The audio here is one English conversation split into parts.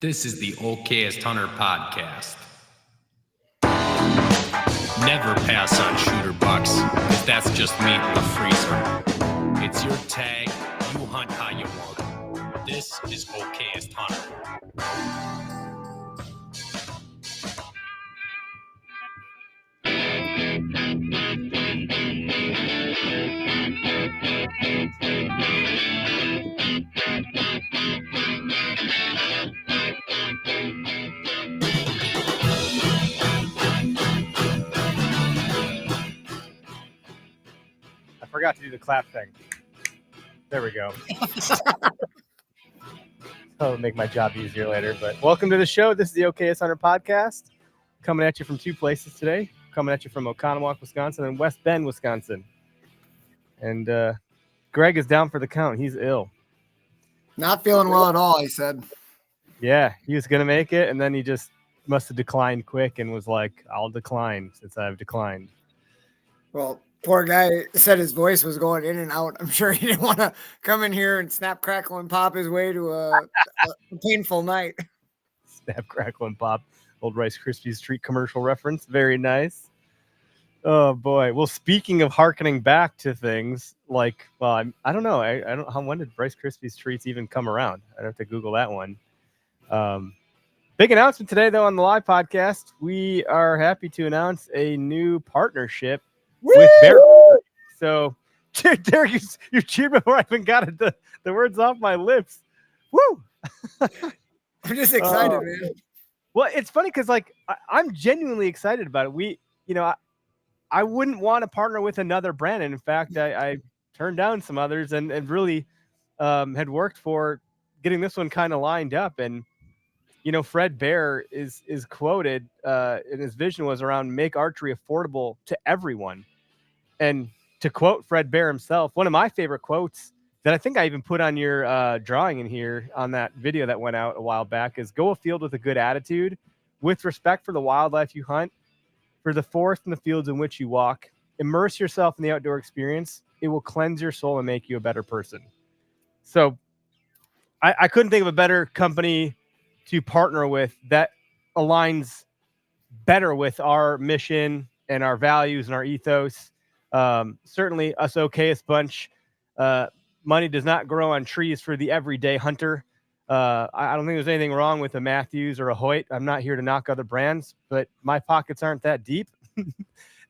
This is the Okayest Hunter podcast. Never pass on shooter bucks, because that's just meat in the freezer. It's your tag, you hunt how you want. This is Okayest Hunter. I forgot to do the clap thing. There we go. That'll make my job easier later. But welcome to the show. This is the Okayest Hunter podcast. Coming at you from two places today. Coming at you from Oconomowoc, Wisconsin, and West Bend, Wisconsin. And Greg is down for the count. He's ill. Not feeling well at all, he said. Yeah, he was going to make it, and then he just must have declined quick and was like, I'll decline since I've declined. Well, poor guy said his voice was going in and out. I'm sure he didn't want to come in here and snap, crackle, and pop his way to a painful night. Snap, crackle, and pop. Old Rice Krispies treat commercial reference. Very nice. Oh, boy. Well, speaking of hearkening back to things, like, well, I don't know. I don't know. When did Rice Krispies treats even come around? I'd have to Google that one. Big announcement today, though, on the live podcast. We are happy to announce a new partnership with Bear. So, Derek, you cheered before I even got it, the words off my lips. Woo! I'm just excited, man. Well, it's funny because, like, I'm genuinely excited about it. I wouldn't want to partner with another brand. And in fact, I turned down some others and really had worked for getting this one kind of lined up. And, you know, Fred Bear is quoted in his vision was around make archery affordable to everyone. And to quote Fred Bear himself, one of my favorite quotes that I think I even put on your drawing in here on that video that went out a while back is go afield with a good attitude, with respect for the wildlife you hunt, for the forest and the fields in which you walk. Immerse yourself in the outdoor experience. It will cleanse your soul and make you a better person. So I couldn't think of a better company to partner with that aligns better with our mission and our values and our ethos. Certainly us Okayest bunch. Money does not grow on trees for the everyday hunter. I don't think there's anything wrong with a Matthews or a Hoyt. I'm not here to knock other brands, but my pockets aren't that deep.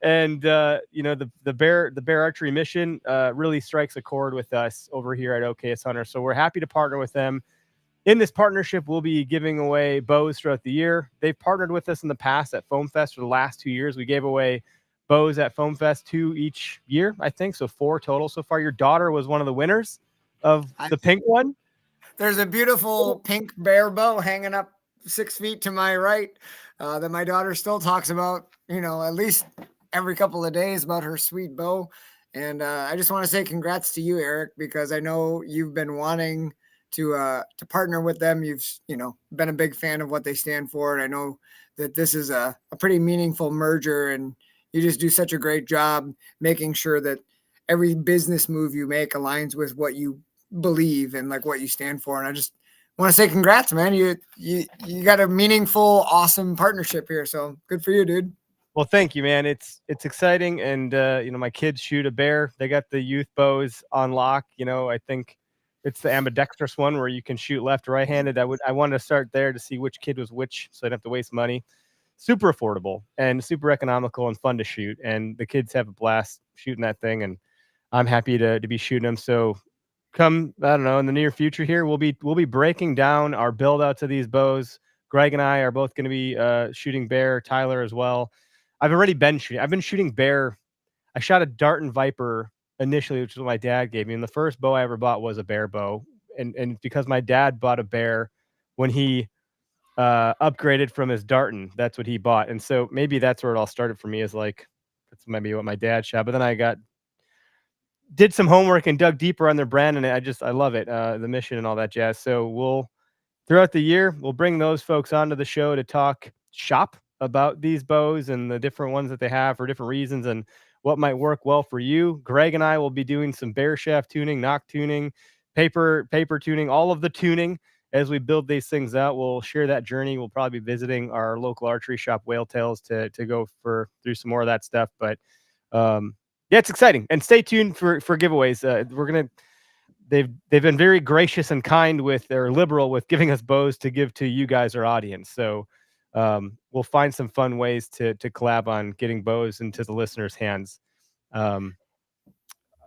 And you know, the Bear Archery mission really strikes a chord with us over here at Okayest Hunter. So we're happy to partner with them. In this partnership, we'll be giving away bows throughout the year. They've partnered with us in the past at Foam Fest for the last 2 years. We gave away bows at Foam Fest 2 each year, I think. So 4 total so far. Your daughter was one of the winners of the pink one. There's a beautiful pink bear bow hanging up 6 feet to my right that my daughter still talks about, you know, at least every couple of days about her sweet bow. And I just want to say congrats to you, Eric, because I know you've been wanting to partner with them. You've, you know, been a big fan of what they stand for. And I know that this is a pretty meaningful merger, and you just do such a great job making sure that every business move you make aligns with what you believe and like what you stand for. And I just want to say congrats, man. You got a meaningful, awesome partnership here. So good for you, dude. Well, thank you, man. It's exciting. And, you know, my kids shoot a bear. They got the youth bows on lock. You know, I think it's the ambidextrous one where you can shoot left or right-handed. I wanted to start there to see which kid was which, so I didn't have to waste money. Super affordable and super economical and fun to shoot. And the kids have a blast shooting that thing. And I'm happy to be shooting them. So come, I don't know, in the near future here, we'll be breaking down our build outs of these bows. Greg and I are both going to be shooting bear, Tyler as well. I've been shooting bear. I shot a Dart and Viper initially, which is what my dad gave me. And the first bow I ever bought was a bear bow. And because my dad bought a bear when he upgraded from his Darton, that's what he bought. And so maybe that's where it all started for me, is like, that's maybe what my dad shot. But then I did some homework and dug deeper on their brand, and I love it, the mission and all that jazz. So throughout the year, we'll bring those folks onto the show to talk shop about these bows and the different ones that they have for different reasons and what might work well for you. Greg and I will be doing some bear shaft tuning, knock tuning, paper tuning, all of the tuning. as we build these things out, we'll share that journey. We'll probably be visiting our local archery shop, Whale Tails, to go through some more of that stuff. But yeah, it's exciting. And stay tuned for giveaways. They've been very gracious and kind with, or liberal with, giving us bows to give to you guys, our audience. So we'll find some fun ways to collab on getting bows into the listeners' hands.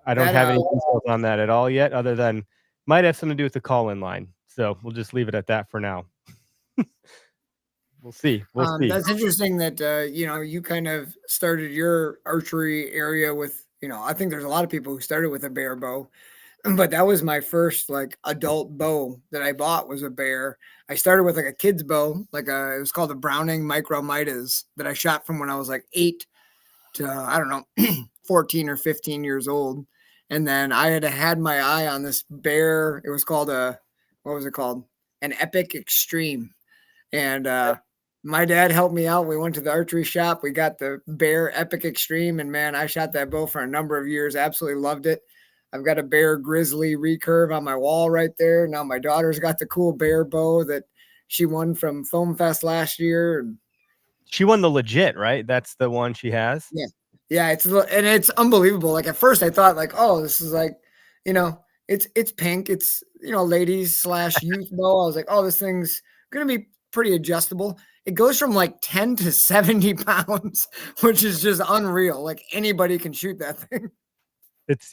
I don't have any details on that at all yet, other than might have something to do with the call-in line. So we'll just leave it at that for now. We'll see. We'll see. That's interesting that, you kind of started your archery area with, I think there's a lot of people who started with a bear bow, but that was my first like adult bow that I bought, was a bear. I started with like a kid's bow, it was called a Browning Micro Midas, that I shot from when I was like 8 to, I don't know, 14 or 15 years old. And then I had my eye on this bear. It was called what was it called? An Epic Extreme. And my dad helped me out. We went to the archery shop. We got the Bear Epic Extreme. And man, I shot that bow for a number of years. Absolutely loved it. I've got a Bear Grizzly recurve on my wall right there. Now my daughter's got the cool bear bow that she won from Foam Fest last year. She won the legit, right? That's the one she has. Yeah. Yeah, it's unbelievable. Like at first I thought like, oh, this is like, it's pink. It's, ladies / youth bow. I was like, oh, this thing's going to be pretty adjustable. It goes from like 10 to 70 pounds, which is just unreal. Like anybody can shoot that thing.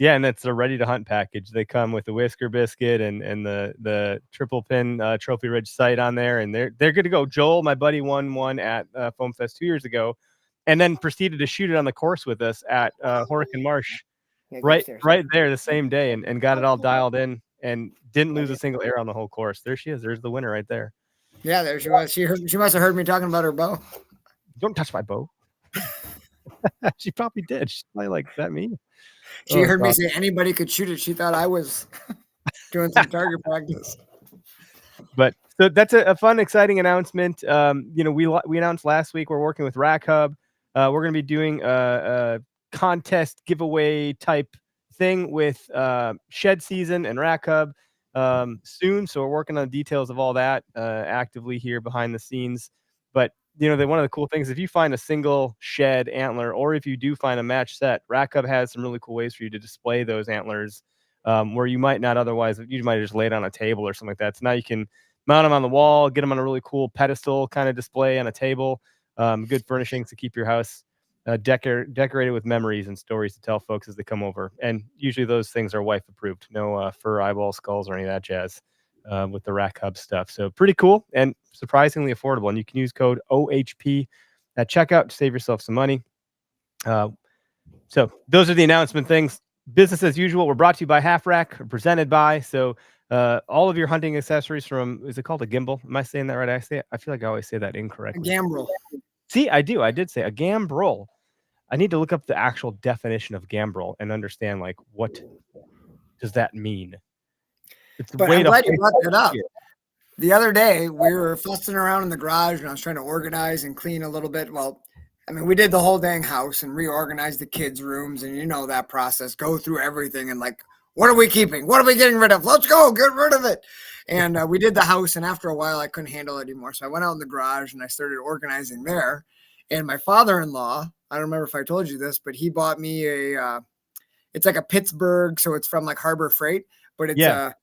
And it's a ready to hunt package. They come with the whisker biscuit and the triple pin Trophy Ridge sight on there, and they're good to go. Joel, my buddy, won one at Foam Fest 2 years ago, and then proceeded to shoot it on the course with us at Horican Marsh, right there the same day, and got it all dialed in and didn't lose a single arrow on the whole course. There she is. There's the winner right there. Yeah, there she was. She must have heard me talking about her bow. Don't touch my bow. She probably did. She's probably like, that me. She heard me say anybody could shoot it. She thought I was doing some target practice. But so that's a fun, exciting announcement. We announced last week we're working with Rack Hub. We're going to be doing a contest giveaway type thing with shed season and Rack Hub soon. So we're working on the details of all that actively here behind the scenes. But one of the cool things, if you find a single shed antler, or if you do find a match set, Rack Hub has some really cool ways for you to display those antlers where you might not otherwise. You might have just laid on a table or something like that. So now you can mount them on the wall, get them on a really cool pedestal kind of display on a table. Good furnishings to keep your house decorated with memories and stories to tell folks as they come over. And usually those things are wife approved. No fur eyeball skulls or any of that jazz with the Rack Hub stuff. So pretty cool and surprisingly affordable. And you can use code OHP at checkout to save yourself some money. So those are the announcement things. Business as usual. We're brought to you by Half Rack, presented by. So all of your hunting accessories from, is it called a gimbal? Am I saying that right? I feel like I always say that incorrectly. A gambrel. See, I do. I did say a gambrel. I need to look up the actual definition of gambrel and understand, like, what does that mean? It's but I'm glad you brought that up. The other day, we were fussing around in the garage, and I was trying to organize and clean a little bit. Well, I mean, we did the whole dang house and reorganized the kids' rooms, and that process. Go through everything and like, what are we keeping? What are we getting rid of? Let's go, get rid of it. And we did the house, and after a while, I couldn't handle it anymore. So I went out in the garage, and I started organizing there. And my father-in-law, I don't remember if I told you this, but he bought me it's like a Pittsburgh, so it's from like Harbor Freight, but it's a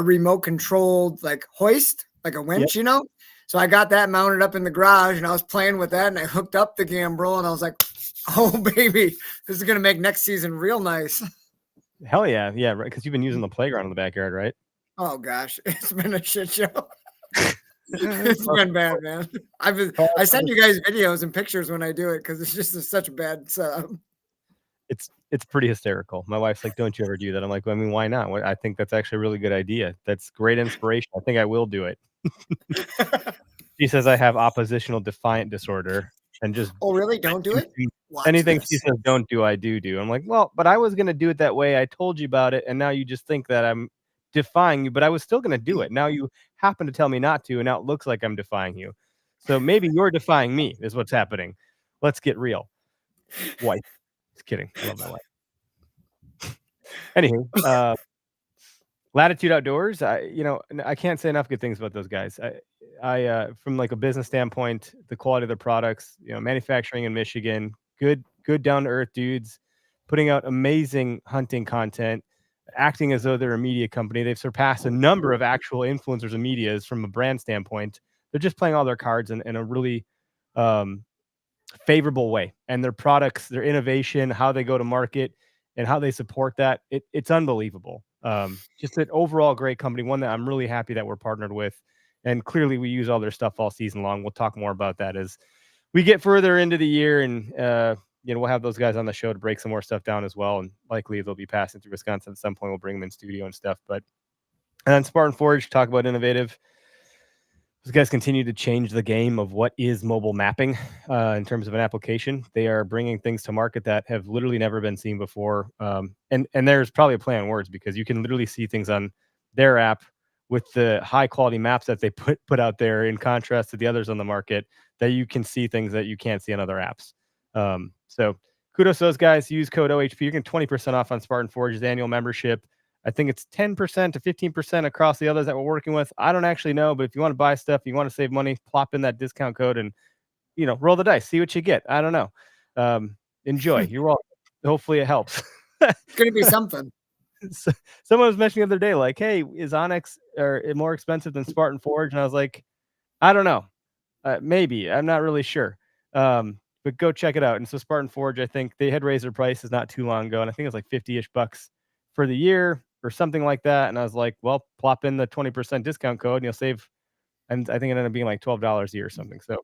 remote controlled like hoist, like a winch, So I got that mounted up in the garage, and I was playing with that, and I hooked up the gambrel, and I was like, oh baby, this is going to make next season real nice. Hell yeah. Yeah. Right. Cause you've been using the playground in the backyard, right? Oh gosh, it's been a shit show. It's been bad, man. I send you guys videos and pictures when I do it, because it's just such a bad setup. It's pretty hysterical. My wife's like, don't you ever do that? I'm like, well, I mean, why not? I think that's actually a really good idea. That's great inspiration. I think I will do it. She says I have oppositional defiant disorder and just. Oh, really? Don't do it? Anything she says don't do, I do. I'm like, well, but I was going to do it that way. I told you about it. And now you just think that I'm defying you, but I was still going to do it. Now you happen to tell me not to. And now it looks like I'm defying you. So maybe you're defying me is what's happening. Let's get real. Wife. Just kidding. I love my wife. Anywho, Latitude Outdoors, I can't say enough good things about those guys. From like a business standpoint, the quality of their products, manufacturing in Michigan, good down to earth dudes, putting out amazing hunting content, acting as though they're a media company. They've surpassed a number of actual influencers and medias from a brand standpoint. They're just playing all their cards in a really um, favorable way, and their products, their innovation, how they go to market, and how they support that, it's unbelievable. Just an overall great company, one that I'm really happy that we're partnered with, and clearly we use all their stuff all season long. We'll talk more about that as we get further into the year, and we'll have those guys on the show to break some more stuff down as well, and likely they'll be passing through Wisconsin at some point. We'll bring them in studio and stuff. And then Spartan Forge, talk about innovative. Those guys continue to change the game of what is mobile mapping in terms of an application. They are bringing things to market that have literally never been seen before. And there's probably a play on words, because you can literally see things on their app with the high quality maps that they put out there, in contrast to the others on the market, that you can see things that you can't see on other apps. So kudos to those guys. Use code OHP. You get 20% off on Spartan Forge's annual membership. I think it's 10% to 15% across the others that we're working with. I don't actually know, but if you want to buy stuff, you want to save money, plop in that discount code and, roll the dice, see what you get. I don't know. Enjoy. You're welcome. Hopefully it helps. It's going to be something. Someone was mentioning the other day, like, hey, is Onyx more expensive than Spartan Forge? And I was like, I don't know. Maybe. I'm not really sure. But go check it out. And so Spartan Forge, I think they had raised their prices not too long ago, and I think it was like 50-ish bucks for the year or something like that. And I was like, well, plop in the 20% discount code and you'll save. And I think it ended up being like $12 a year or something. So,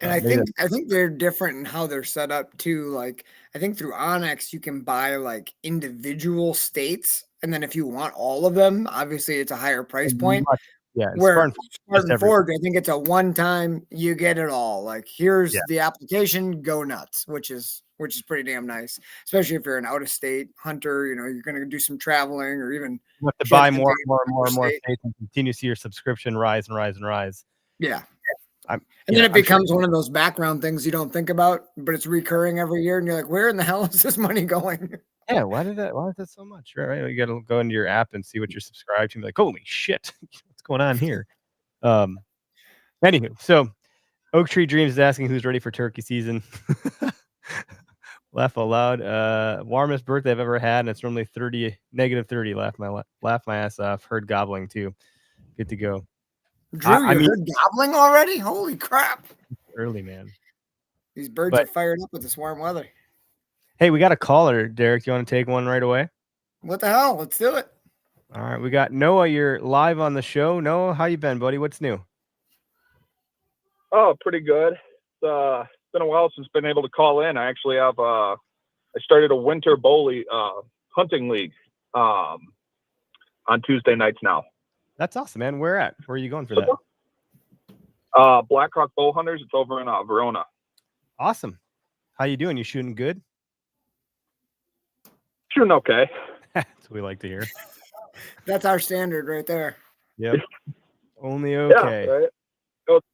and I think they're different in how they're set up too. Like, I think through Onyx, you can buy like individual states. And then if you want all of them, obviously it's a higher price point. Yeah. Where Spartan Forge, I think it's a one-time, you get it all. Like, here's the application, go nuts, which is pretty damn nice, especially if you're an out-of-state hunter. You're going to do some traveling, or even you have to buy more states and continue to see your subscription rise and rise and rise. Yeah. And then it becomes one of those background things you don't think about, but it's recurring every year, and you're like, where in the hell is this money going? Yeah, why is that so much? Right? You got to go into your app and see what you're subscribed to, and be like, holy shit, what's going on here? Anywho, so Oak Tree Dreams is asking who's ready for turkey season. Laugh out loud. Warmest birthday I've ever had, and it's normally -30. Laugh my ass off. Heard gobbling too. Good to go. Drew, heard gobbling already? Holy crap! Early, man. These birds are fired up with this warm weather. Hey, we got a caller, Derek. You want to take one right away? What the hell? Let's do it. All right, we got Noah. You're live on the show. Noah, how you been, buddy? What's new? Oh, pretty good. It's been a while since I've been able to call in. I actually have I started a winter bow hunting league on Tuesday nights now. That's awesome, man. Where are you going for that? Blackhawk Bow Hunters. It's over in Verona. Awesome. How you doing? You shooting good? Shooting okay. That's what we like to hear. That's our standard right there. Yep. Only okay. Yeah, right? It's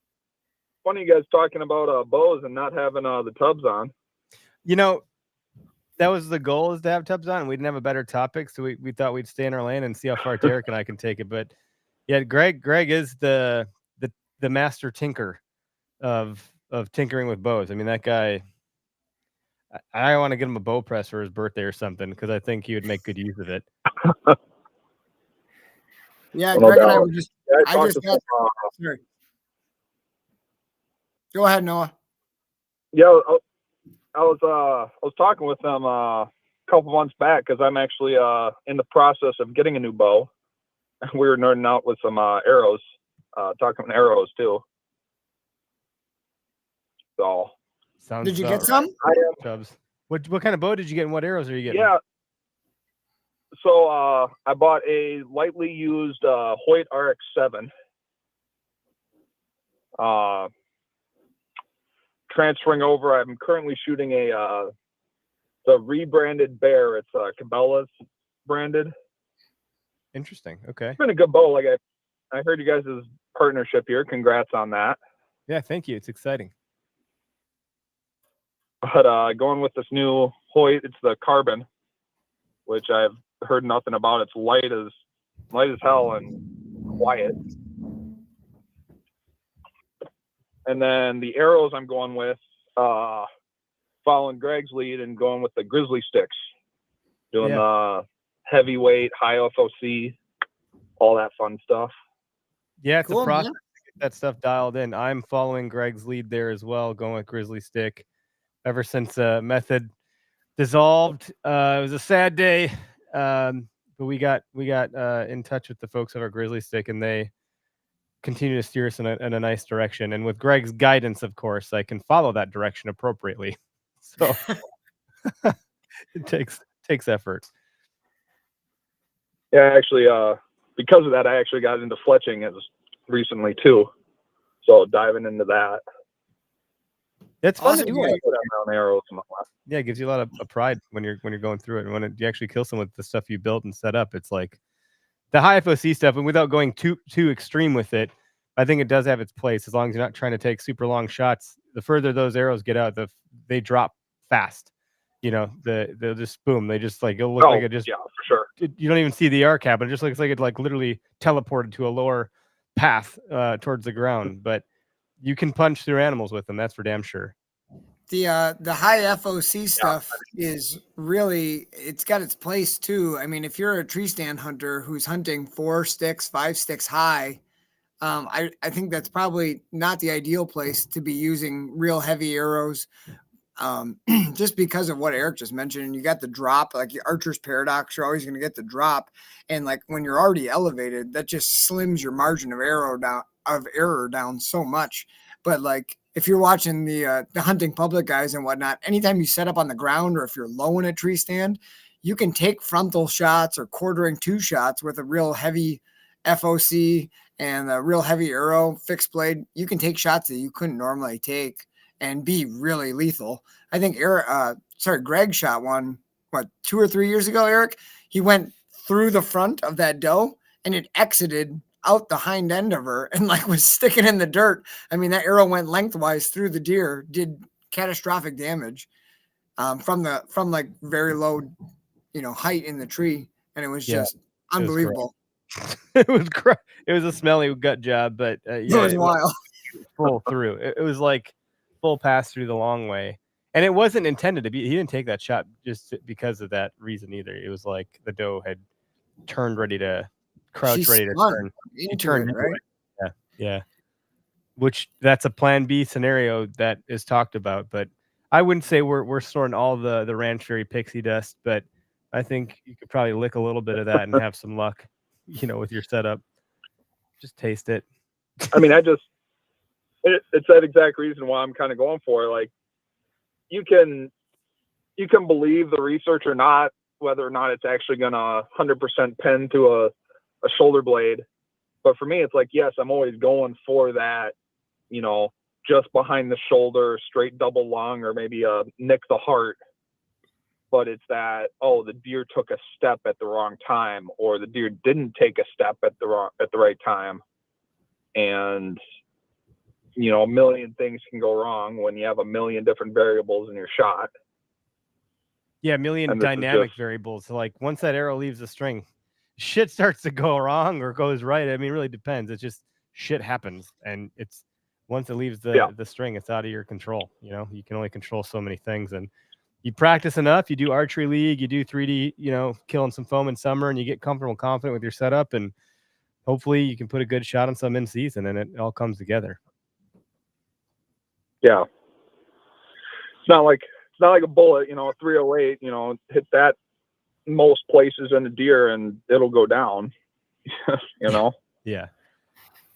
funny you guys talking about bows and not having the tubs on. That was the goal, is to have tubs on, and we didn't have a better topic, so we thought we'd stay in our lane and see how far Derek and I can take it. But yeah, Greg is the master tinker of tinkering with bows. I mean, that guy, I want to get him a bow press for his birthday or something, because I think he would make good use of it. Yeah, Greg and I were just. Sorry. Go ahead, Noah. Yeah, I was talking with them a couple months back, because I'm actually in the process of getting a new bow. We were nerding out with some arrows, talking arrows too. So, did you get some? Tubs. What kind of bow did you get, and what arrows are you getting? Yeah. So I bought a lightly used Hoyt RX-7. Transferring over, I'm currently shooting the rebranded Bear. It's Cabela's branded. Interesting. Okay. It's been a good bow. Like I heard you guys' partnership here. Congrats on that. Yeah, thank you. It's exciting. But going with this new Hoyt, it's the Carbon, which I've heard nothing about. It's light as light as hell and quiet. And then the arrows I'm going with, following Greg's lead and going with the Grizzly sticks, doing the heavyweight, high FOC, all that fun stuff. Yeah, it's Cool, a process man. to get that stuff dialed in. I'm following Greg's lead there as well, going with Grizzly Stick. Ever since Method dissolved, it was a sad day, but we got in touch with the folks of our Grizzly Stick, and they continue to steer us in a nice direction. And with Greg's guidance, of course, I can follow that direction appropriately. So it takes effort. Yeah, actually, because of that, I actually got into fletching as recently too. So diving into that. It's fun Awesome, to do. yeah. Put down arrows and whatnot. Yeah, it gives you a lot of pride when you're going through it. And when you actually kill someone with the stuff you built and set up, it's like the high FOC stuff. And without going too extreme with it, I think it does have its place as long as you're not trying to take super long shots. The further those arrows get out, they drop fast. You know, they'll just boom. They just like it'll look like it just yeah, for sure. you don't even see the arc happen. It just looks like it like literally teleported to a lower path towards the ground. But you can punch through animals with them. That's for damn sure. The high FOC stuff is really, it's got its place too. I mean, if you're a tree stand hunter who's hunting 4 sticks, 5 sticks high, I think that's probably not the ideal place to be using real heavy arrows. Just because of what Eric just mentioned, you got the drop, like your Archer's paradox, you're always going to get the drop. And like when you're already elevated, that just slims your margin of error down so much. But like, if you're watching the hunting public guys and whatnot, anytime you set up on the ground or if you're low in a tree stand, you can take frontal shots or quartering 2 shots with a real heavy FOC and a real heavy arrow, fixed blade. You can take shots that you couldn't normally take and be really lethal. I think Greg shot one, 2 or 3 years ago, Eric? He went through the front of that doe and it exited out the hind end of her and like was sticking in the dirt. I mean, that arrow went lengthwise through the deer, did catastrophic damage from like very low, height in the tree. And it was just unbelievable. It was a smelly gut job, but It was wild. Full through. It was like full pass through the long way. And it wasn't intended to be. He didn't take that shot just because of that reason either. It was like the doe had turned ready to crouch, ready to turn. He turned into it. Yeah. Which that's a plan B scenario that is talked about. But I wouldn't say we're storing all the Ranch Fairy pixie dust, but I think you could probably lick a little bit of that and have some luck, with your setup. Just taste it. I mean, it's that exact reason why I'm kind of going for it. Like, you can believe the research or not, whether or not it's actually going to 100% pen to a shoulder blade. But for me, it's like, yes, I'm always going for that, just behind the shoulder, straight double lung, or maybe nick the heart. But it's that, the deer took a step at the wrong time, or the deer didn't take a step at the right time. And, a million things can go wrong when you have a million different variables in your shot. Yeah, a million dynamic variables. So like once that arrow leaves the string, shit starts to go wrong or goes right. I mean, it really depends. It's just shit happens. And it's once it leaves the string, it's out of your control. You can only control so many things. And you practice enough, you do archery league, you do 3D, killing some foam in summer, and you get comfortable, confident with your setup. And hopefully you can put a good shot on some in season and it all comes together. Yeah. It's not like a bullet, a 308, hit that most places in a deer and it'll go down, Yeah.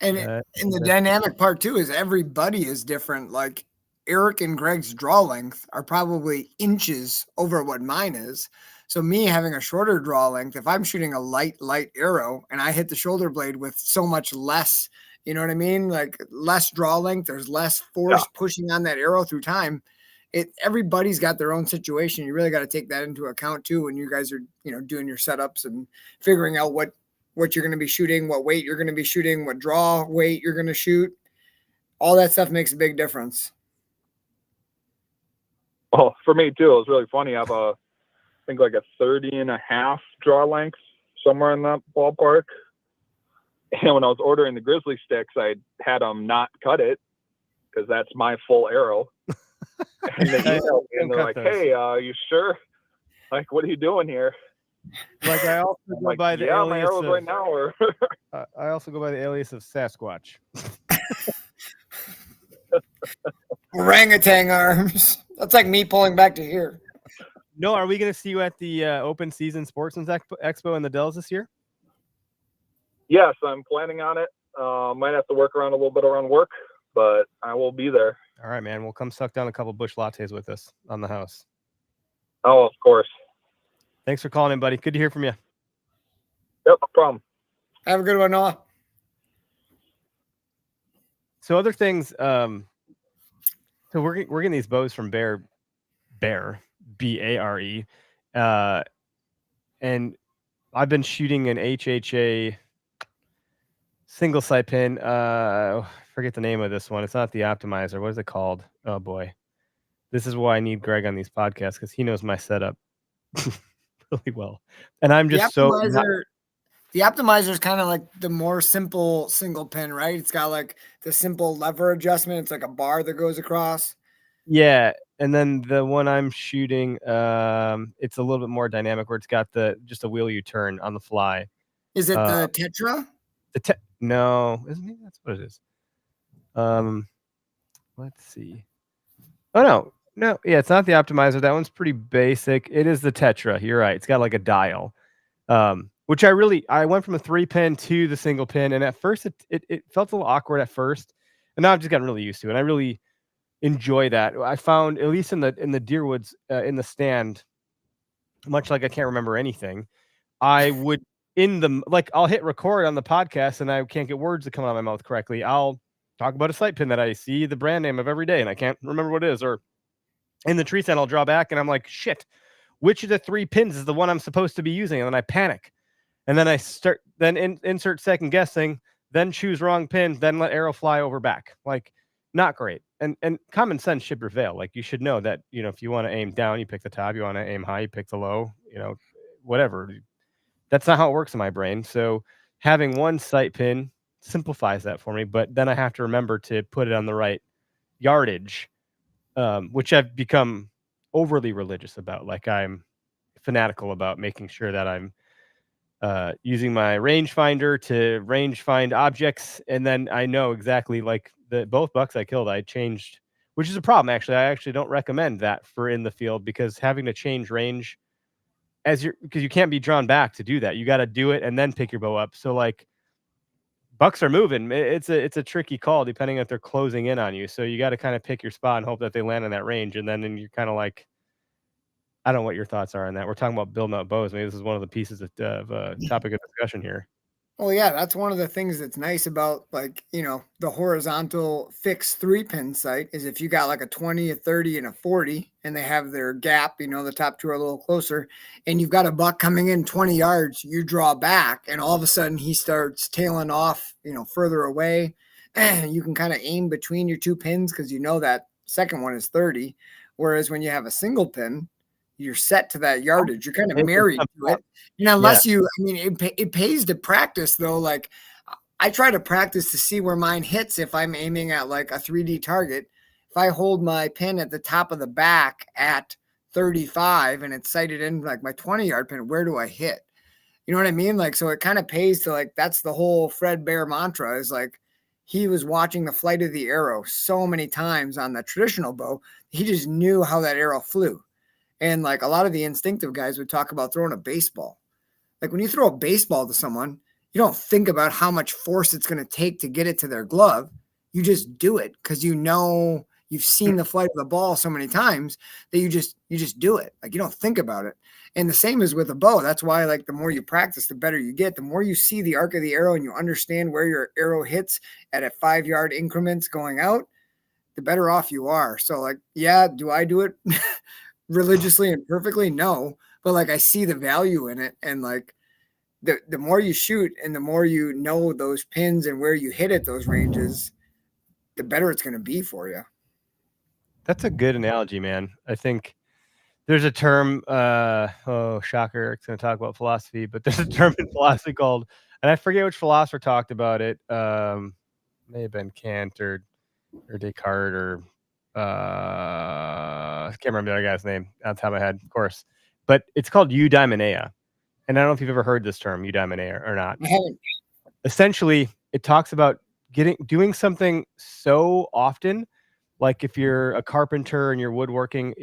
And the dynamic part too is everybody is different. Like Eric and Greg's draw length are probably inches over what mine is. So me having a shorter draw length, if I'm shooting a light arrow and I hit the shoulder blade with so much less, you know what I mean? Like less draw length, there's less force pushing on that arrow through time. Everybody's got their own situation. You really got to take that into account too when you guys are, doing your setups and figuring out what you're going to be shooting, what weight you're going to be shooting, what draw weight you're going to shoot. All that stuff makes a big difference. Oh, for me too, it was really funny. I have I think like a 30 and a half draw length. somewhere in that ballpark. And when I was ordering the Grizzly sticks, I had them not cut it because that's my full arrow. And they emailed me and they're like, "Hey, you sure? Like, what are you doing here?" Like I also I'm go like, by the "Yeah, my alias arrows of, right now are." I also go by the alias of Sasquatch. Orangutan arms. That's like me pulling back to here. No, are we going to see you at the Open Season Sportsman's Expo in the Dells this year? Yes, I'm planning on it. Might have to work around a little bit around work, but I will be there. All right, man. We'll come suck down a couple bush lattes with us on the house. Oh, of course. Thanks for calling in, buddy. Good to hear from you. Yep, no problem. Have a good one, Noah. So other things, so we're getting these bows from Bear, B-A-R-E, and I've been shooting an HHA single sight pin. Forget the name of this one. It's not the Optimizer. What is it called? Oh boy, this is why I need Greg on these podcasts because he knows my setup really well, and I'm just The Optimizer is kind of like the more simple single pin, right? It's got like the simple lever adjustment. It's like a bar that goes across. Yeah, and then the one I'm shooting, it's a little bit more dynamic where it's got just a wheel you turn on the fly. Is it the Tetra? No, isn't it? That's what it is. Let's see. Oh no, yeah, it's not the Optimizer. That one's pretty basic. It is the Tetra. You're right. It's got like a dial. Which I went from a 3-pin to the single pin, and at first it felt a little awkward at first, and now I've just gotten really used to it. And I really enjoy that. I found, at least in the Deerwoods in the stand, much like I can't remember anything, I would I'll hit record on the podcast and I can't get words to come out of my mouth correctly. I'll talk about a sight pin that I see the brand name of every day and I can't remember what it is, or in the tree stand I'll draw back and I'm like, shit, which of the 3 pins is the one I'm supposed to be using? And then I panic. And then I start insert second guessing, then choose wrong pin, then let arrow fly over back. Like, not great. And common sense should prevail. Like, you should know that, if you want to aim down, you pick the top. You want to aim high, you pick the low, whatever. That's not how it works in my brain. So having one sight pin simplifies that for me, but then I have to remember to put it on the right yardage, which I've become overly religious about. Like, I'm fanatical about making sure that I'm using my rangefinder to range find objects, and then I know exactly, like both bucks I killed, I changed, which is a problem actually. I actually don't recommend that for in the field, because having to change range because you can't be drawn back to do that. You got to do it and then pick your bow up. So like, bucks are moving. It's a tricky call depending if they're closing in on you. So you got to kind of pick your spot and hope that they land in that range, and then you're kind of like, I don't know what your thoughts are on that. We're talking about building up bows. Maybe this is one of the pieces of topic of discussion here. Well, yeah, that's one of the things that's nice about, like, the horizontal fixed 3-pin sight is if you got like a 20, a 30, and a 40, and they have their gap, the top 2 are a little closer, and you've got a buck coming in 20 yards, you draw back, and all of a sudden he starts tailing off, further away, and you can kind of aim between your 2 pins because that second one is 30. Whereas when you have a single pin, you're set to that yardage. You're kind of married to it. And unless it pays to practice though. Like, I try to practice to see where mine hits. If I'm aiming at like a 3D target, if I hold my pin at the top of the back at 35 and it's sighted in like my 20-yard pin, where do I hit? You know what I mean? Like, so it kind of pays to, like, that's the whole Fred Bear mantra, is like, he was watching the flight of the arrow so many times on the traditional bow. He just knew how that arrow flew. And like a lot of the instinctive guys would talk about throwing a baseball. Like, when you throw a baseball to someone, you don't think about how much force it's going to take to get it to their glove. You just do it because you've seen the flight of the ball so many times that you just do it. Like, you don't think about it. And the same is with a bow. That's why, like, the more you practice, the better you get. The more you see the arc of the arrow and you understand where your arrow hits at a 5-yard increments going out, the better off you are. So, like, yeah, do I do it religiously and perfectly? No, but like, I see the value in it. And like, the more you shoot and the more you know those pins and where you hit at those ranges, the better it's going to be for you. That's a good analogy, man. I think there's a term, oh, shocker, Eric's going to talk about philosophy, but there's a term in philosophy called, and I forget which philosopher talked about it. May have been Kant or Descartes or I can't remember the other guy's name off the top of my head, of course. But it's called eudaimonia. And I don't know if you've ever heard this term, eudaimonia, or not. I haven't. Essentially, it talks about doing something so often, like if you're a carpenter and you're woodworking,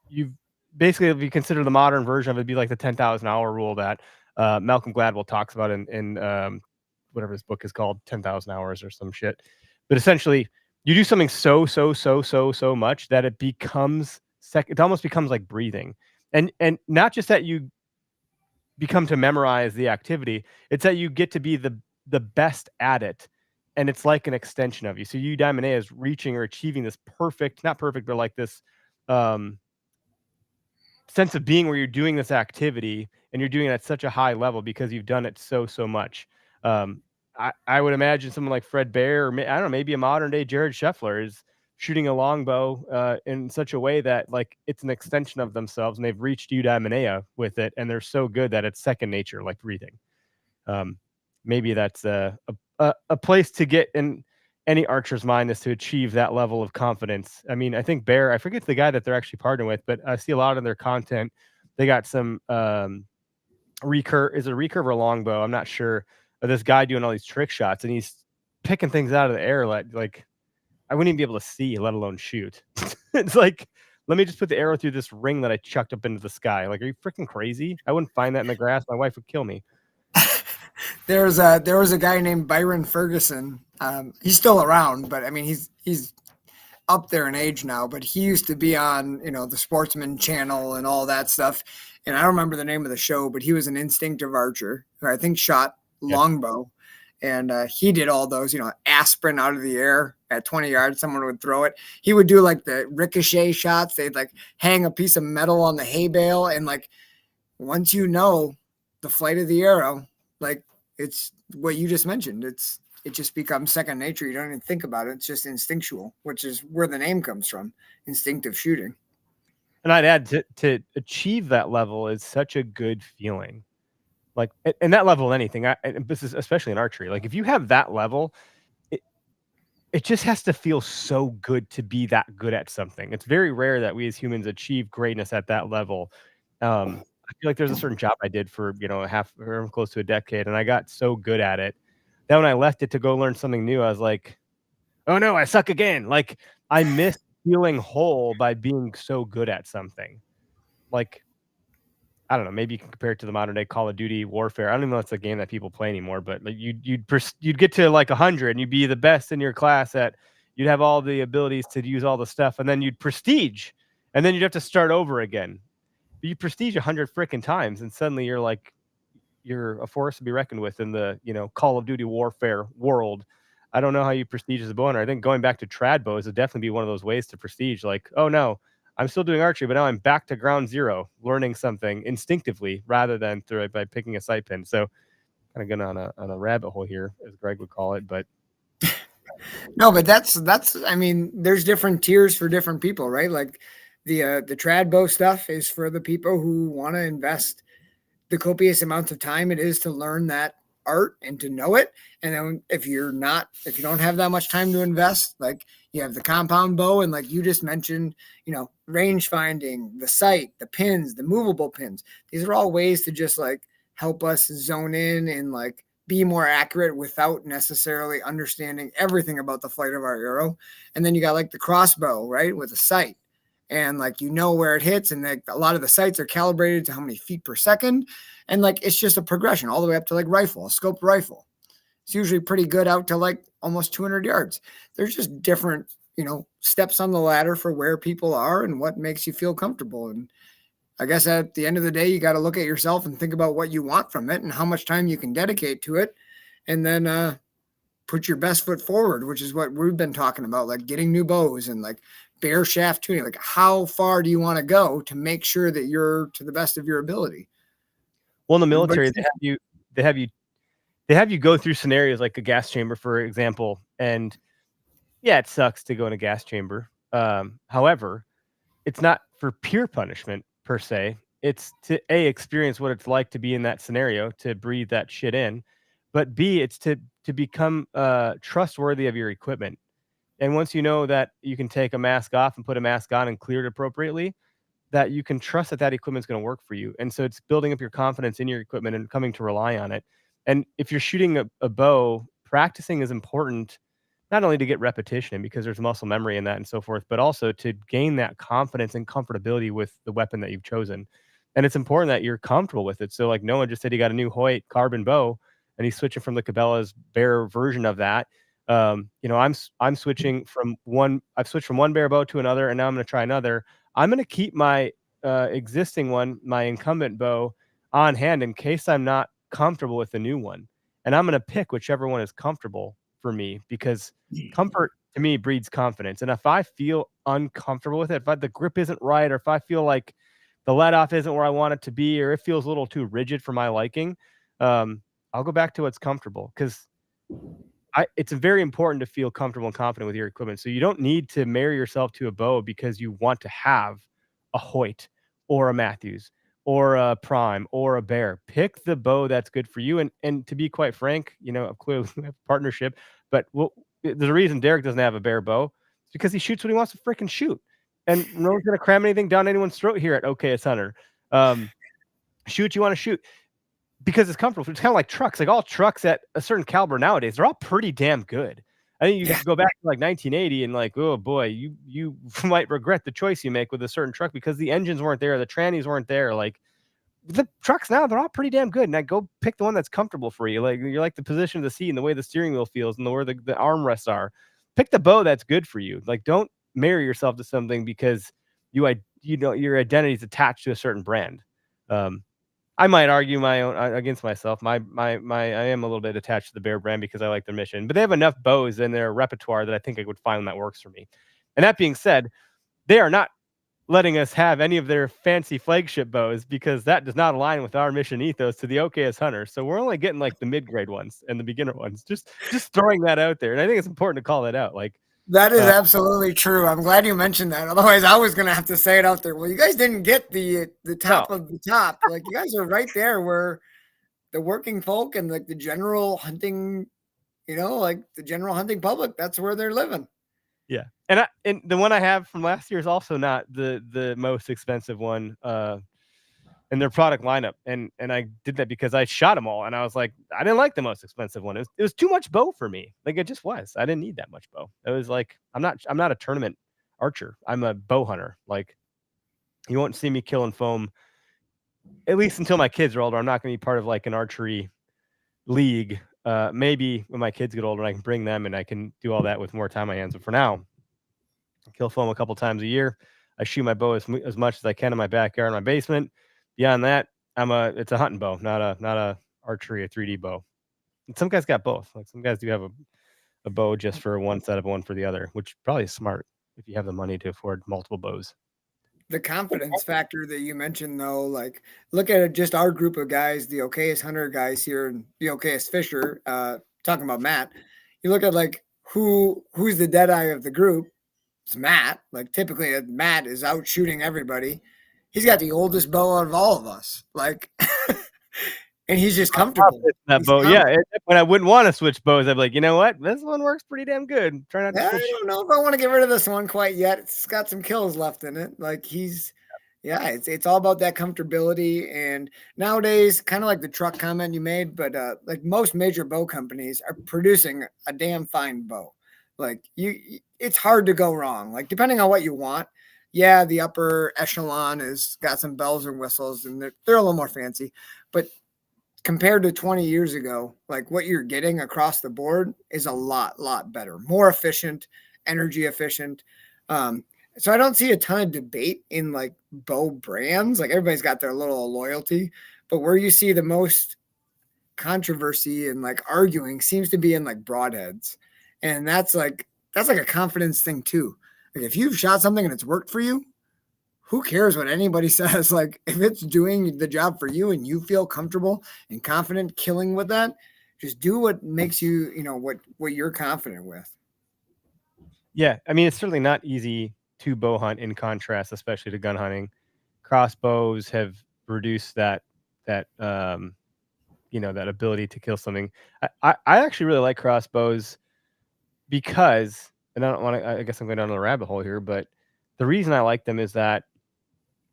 you basically, if you consider the modern version of it, it'd be like the 10,000 hour rule that Malcolm Gladwell talks about in whatever his book is called, 10,000 hours or some shit. But essentially, you do something so much that it becomes it almost becomes like breathing. And not just that you become to memorize the activity, it's that you get to be the best at it. And it's like an extension of you. So eudaimonia is reaching or achieving this not perfect, but like this sense of being where you're doing this activity and you're doing it at such a high level because you've done it so much. I would imagine someone like Fred Bear, or I don't know, maybe a modern day Jared Scheffler is shooting a longbow in such a way that like it's an extension of themselves, and they've reached eudaimonia with it, and they're so good that it's second nature, like breathing. Maybe that's a place to get in any archer's mind, is to achieve that level of confidence. I mean, I think Bear, I forget the guy that they're actually partnering with, but I see a lot of their content. They got some recurve, is it a recurve or a longbow? I'm not sure. But this guy doing all these trick shots, and he's picking things out of the air like I wouldn't even be able to see, let alone shoot. It's like, let me just put the arrow through this ring that I chucked up into the sky. Like, are you freaking crazy? I wouldn't find that in the grass. My wife would kill me. There was a guy named Byron Ferguson. He's still around, but I mean, he's up there in age now, but he used to be on, the Sportsman Channel and all that stuff. And I don't remember the name of the show, but he was an instinctive archer who I think shot longbow. And he did all those, aspirin out of the air at 20 yards. Someone would throw it. He would do like the ricochet shots. They'd like hang a piece of metal on the hay bale. And like, once you know the flight of the arrow, like it's what you just mentioned. It just becomes second nature. You don't even think about it. It's just instinctual, which is where the name comes from, instinctive shooting. And I'd add to achieve that level is such a good feeling. Like, and that level, anything, this is especially in archery. Like, if you have that level, it just has to feel so good to be that good at something. It's very rare that we as humans achieve greatness at that level. I feel like there's a certain job I did for, half or close to a decade, and I got so good at it that when I left it to go learn something new, I was like, oh no, I suck again. Like, I miss feeling whole by being so good at something. Like, I don't know, maybe you can compare it to the modern day Call of Duty warfare. I don't even know if it's a game that people play anymore, but like you'd get to like 100 and you'd be the best in your class you'd have all the abilities to use all the stuff, and then you'd prestige, and then you'd have to start over again. But you prestige 100 freaking times, and suddenly you're a force to be reckoned with in the, Call of Duty warfare world. I don't know how you prestige as a bow hunter. I think going back to trad bows would definitely be one of those ways to prestige. Like, oh no, I'm still doing archery, but now I'm back to ground zero, learning something instinctively rather than by picking a sight pin. So, kind of going on a rabbit hole here, as Greg would call it. But no, but that's. I mean, there's different tiers for different people, right? Like the trad bow stuff is for the people who want to invest the copious amounts of time it is to learn that art and to know it. And then if you don't have that much time to invest, like you have the compound bow, and like you just mentioned, range finding, the sight, the pins, the movable pins. These are all ways to just like help us zone in and like be more accurate without necessarily understanding everything about the flight of our arrow. And then you got like the crossbow, right, with a sight. And like, where it hits, and like a lot of the sights are calibrated to how many feet per second. And like, it's just a progression all the way up to like rifle, a scoped rifle. It's usually pretty good out to like almost 200 yards. There's just different, steps on the ladder for where people are and what makes you feel comfortable. And I guess at the end of the day, you got to look at yourself and think about what you want from it and how much time you can dedicate to it. And then put your best foot forward, which is what we've been talking about, like getting new bows and like bare shaft tuning. Like, how far do you want to go to make sure that you're to the best of your ability? Well, in the military, they have you go through scenarios like a gas chamber, for example. And yeah, it sucks to go in a gas chamber. However, it's not for pure punishment. per se. It's to experience what it's like to be in that scenario, to breathe that shit in, but B, it's to become trustworthy of your equipment. And once you know that you can take a mask off and put a mask on and clear it appropriately, that you can trust that that equipment's going to work for you. And so it's building up your confidence in your equipment and coming to rely on it. And if you're shooting a bow, practicing is important, not only to get repetition because there's muscle memory in that and so forth, but also to gain that confidence and comfortability with the weapon that you've chosen. And it's important that you're comfortable with it. So like Noah just said, he got a new Hoyt carbon bow and he's switching from the Cabela's Bear version of that. I'm switching from one. I've switched from one Bear bow to another, and now I'm going to try another. I'm going to keep my existing one, my incumbent bow, on hand in case I'm not comfortable with the new one. And I'm going to pick whichever one is comfortable for me because comfort to me breeds confidence. And if I feel uncomfortable with it, if the grip isn't right, or if I feel like the let off isn't where I want it to be, or it feels a little too rigid for my liking, I'll go back to what's comfortable because it's very important to feel comfortable and confident with your equipment. So you don't need to marry yourself to a bow because you want to have a Hoyt or a Matthews or a Prime or a Bear. Pick the bow that's good for you. And to be quite frank, clearly we have a partnership, but there's a reason Derek doesn't have a Bear bow. It's because he shoots what he wants to freaking shoot. And no one's going to cram anything down anyone's throat here at OKS Hunter. Shoot what you want to shoot. Because it's comfortable. It's kind of like trucks. Like all trucks at a certain caliber nowadays, they're all pretty damn good. I think you can go back to like 1980 and like, oh boy, you might regret the choice you make with a certain truck because the engines weren't there, the trannies weren't there. Like the trucks now, they're all pretty damn good. And I go pick the one that's comfortable for you. Like you're like the position of the seat and the way the steering wheel feels and where the armrests are. Pick the bow that's good for you. Like don't marry yourself to something because your identity is attached to a certain brand. I might argue my own against myself. I am a little bit attached to the Bear brand because I like their mission, but they have enough bows in their repertoire that I think I would find that works for me. And that being said, they are not letting us have any of their fancy flagship bows because that does not align with our mission ethos to the OKS Hunter. So we're only getting like the mid-grade ones and the beginner ones. Just throwing that out there. And I think it's important to call that out. Like that is absolutely true. I'm glad you mentioned that. Otherwise, I was going to have to say it out there. Well, you guys didn't get the top of the top. Like you guys are right there where the working folk and like the general hunting, like the general hunting public, that's where they're living. Yeah. And the one I have from last year is also not the most expensive one in their product lineup. And I did that because I shot them all and I was like, I didn't like the most expensive one. It was too much bow for me. Like it just was. I didn't need that much bow. It was like I'm not a tournament archer. I'm a bow hunter. Like you won't see me killing foam at least until my kids are older. I'm not going to be part of like an archery league. Maybe when my kids get older, I can bring them and I can do all that with more time on my hands. But for now, I kill foam a couple times a year. I shoot my bow as much as I can in my backyard, in my basement. Beyond that, it's a hunting bow, not a archery or 3D bow. And some guys got both. Like some guys do have a bow just for one setup, one for the other, which probably is smart if you have the money to afford multiple bows. The confidence factor that you mentioned, though, like look at it, just our group of guys, the OKS Hunter guys here, and the OKS Fisher. Talking about Matt, you look at like who's the dead eye of the group. It's Matt. Like typically, Matt is out shooting everybody. He's got the oldest bow out of all of us. Like, and he's just comfortable. That bow, yeah. When I wouldn't want to switch bows, I'd be like, you know what? This one works pretty damn good. Try not to. I don't know if I want to get rid of this one quite yet. It's got some kills left in it. Like it's all about that comfortability. And nowadays, kind of like the truck comment you made, but like most major bow companies are producing a damn fine bow. Like it's hard to go wrong. Like depending on what you want. Yeah, the upper echelon has got some bells and whistles, and they're a little more fancy. But compared to 20 years ago, like what you're getting across the board is a lot better, more efficient, energy efficient. So I don't see a ton of debate in like bow brands. Like everybody's got their little loyalty, but where you see the most controversy and like arguing seems to be in like broadheads, and that's like a confidence thing too. Like if you've shot something and it's worked for you, who cares what anybody says? Like if it's doing the job for you and you feel comfortable and confident killing with that, just do what makes you, what you're confident with. Yeah. I mean, it's certainly not easy to bow hunt in contrast, especially to gun hunting. crossbows have reduced that you know, that ability to kill something. I actually really like crossbows because, and I don't want to, I guess I'm going down a rabbit hole here, but the reason I like them is that,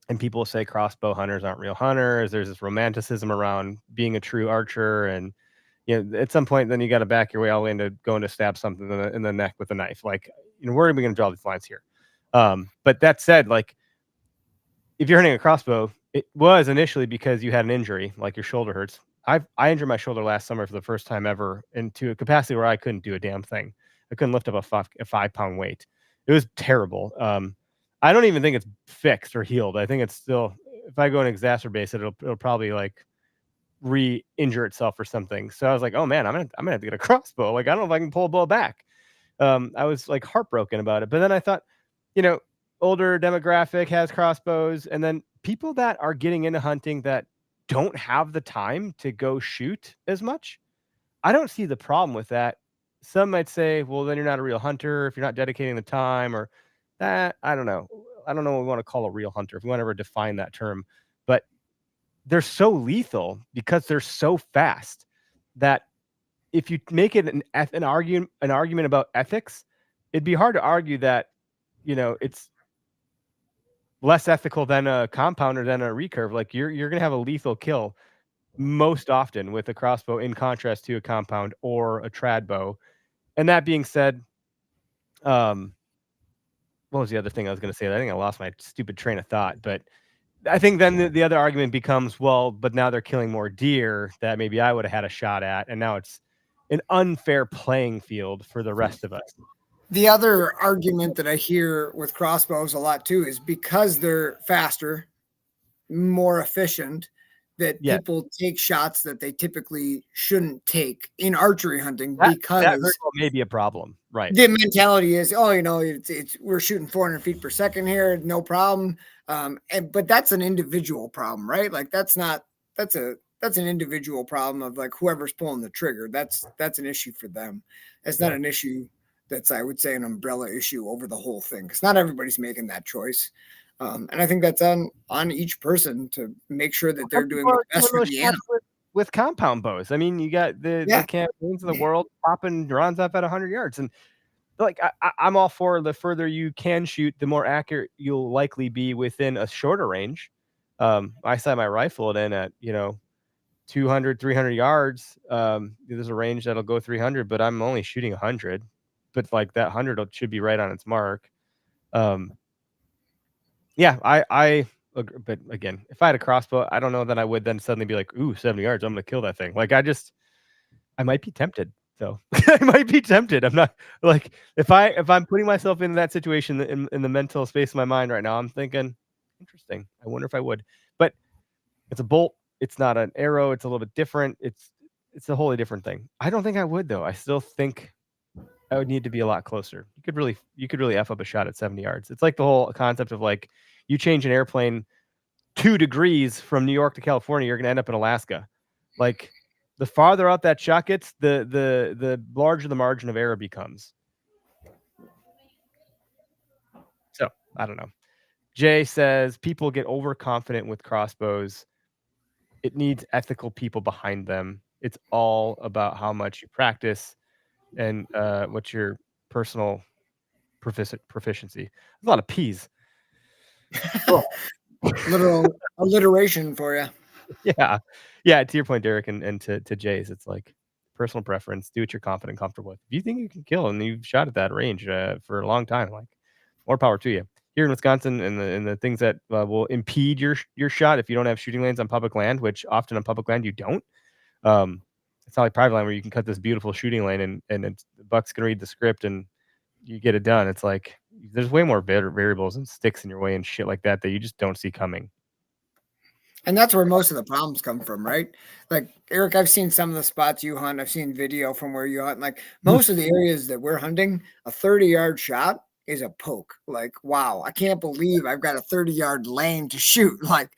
and people say crossbow hunters aren't real hunters. There's this romanticism around being a true archer, and you know, at some point, then you got to back your way all the way into going to stab something in the neck with a knife. Like, you know, where are we going to draw these lines here? But that said, like, if you're hunting a crossbow, it was initially because you had an injury, like your shoulder hurts. I injured my shoulder last summer for the first time ever, into a capacity where I couldn't do a damn thing. I couldn't lift up a 5-pound weight. It was terrible. I don't even think it's fixed or healed. I think it's still, if I go and exacerbate it, it'll probably like re-injure itself or something. So I was like, oh man, I'm gonna have to get a crossbow. Like, I don't know if I can pull a bow back. I was like heartbroken about it. But then I thought, you know, older demographic has crossbows, and then people that are getting into hunting that don't have the time to go shoot as much, I don't see the problem with that. Some might say, well, then you're not a real hunter if you're not dedicating the time, or that. I don't know. I don't know what we want to call a real hunter, if we want to ever define that term. But they're so lethal because they're so fast that if you make it an argument about ethics, it'd be hard to argue that, you know, it's less ethical than a compound or than a recurve. Like, you're gonna have a lethal kill most often with a crossbow, in contrast to a compound or a trad bow. And that being said, what was the other thing I was gonna say? I think I lost my stupid train of thought. But I think then the other argument becomes, well, but now they're killing more deer that maybe I would have had a shot at, and now it's an unfair playing field for the rest of us. The other argument that I hear with crossbows a lot too is because they're faster, more efficient, that people take shots that they typically shouldn't take in archery hunting, because that may be a problem, right? The mentality is, oh, you know, it's we're shooting 400 feet per second here, no problem. But that's an individual problem, right? Like, that's an individual problem of like whoever's pulling the trigger. That's an issue for them. It's not an issue that's, I would say, an umbrella issue over the whole thing, because not everybody's making that choice. And I think that's on each person to make sure that they're doing the best for the animal. With compound bows, I mean, you got the campaigns of the world popping rounds up at 100 yards, and like, I'm all for the further you can shoot, the more accurate you'll likely be within a shorter range. I set my rifle in at, you know, 200, 300 yards. There's a range that'll go 300, but I'm only shooting 100. But like, that 100 should be right on its mark. Yeah, I agree. But again, if I had a crossbow, I don't know that I would then suddenly be like, ooh, 70 yards, I'm gonna kill that thing. Like, I might be tempted. So I might be tempted. I'm not, like, if I'm putting myself in that situation in the mental space of my mind right now, I'm thinking, interesting. I wonder if I would. But it's a bolt. It's not an arrow. It's a little bit different. It's a wholly different thing. I don't think I would, though. I still think I would need to be a lot closer. You could really F up a shot at 70 yards. It's like the whole concept of, like, you change an airplane 2 degrees from New York to California, you're going to end up in Alaska. Like, the farther out that shot gets, the larger the margin of error becomes. So, I don't know. Jay says people get overconfident with crossbows. It needs ethical people behind them. It's all about how much you practice and what's your personal proficiency. A lot of P's. Literal alliteration for you. Yeah. To your point, Derek, and to Jay's, it's like personal preference. Do what you're confident, comfortable with. If you think you can kill and you've shot at that range for a long time, like, more power to you. Here in Wisconsin, and the things that will impede your shot, if you don't have shooting lanes on public land, which often on public land you don't. It's not like private land where you can cut this beautiful shooting lane and the buck's gonna read the script and you get it done. It's like there's way more variables and sticks in your way and shit like that you just don't see coming. And that's where most of the problems come from, right? Like, Eric, I've seen some of the spots you hunt. I've seen video from where you hunt. Like, most of the areas that we're hunting, a 30-yard shot is a poke. Like, wow, I can't believe I've got a 30-yard lane to shoot. Like,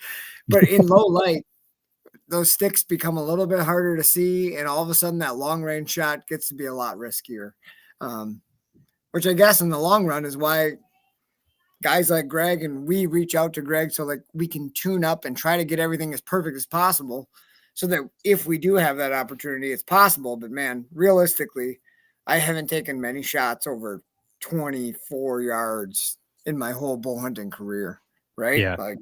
but in low light, those sticks become a little bit harder to see, and all of a sudden that long range shot gets to be a lot riskier. Which I guess in the long run is why guys like Greg, and we reach out to Greg so like we can tune up and try to get everything as perfect as possible, so that if we do have that opportunity, it's possible. But man, realistically, I haven't taken many shots over 24 yards in my whole bull hunting career. Right? Yeah. Like,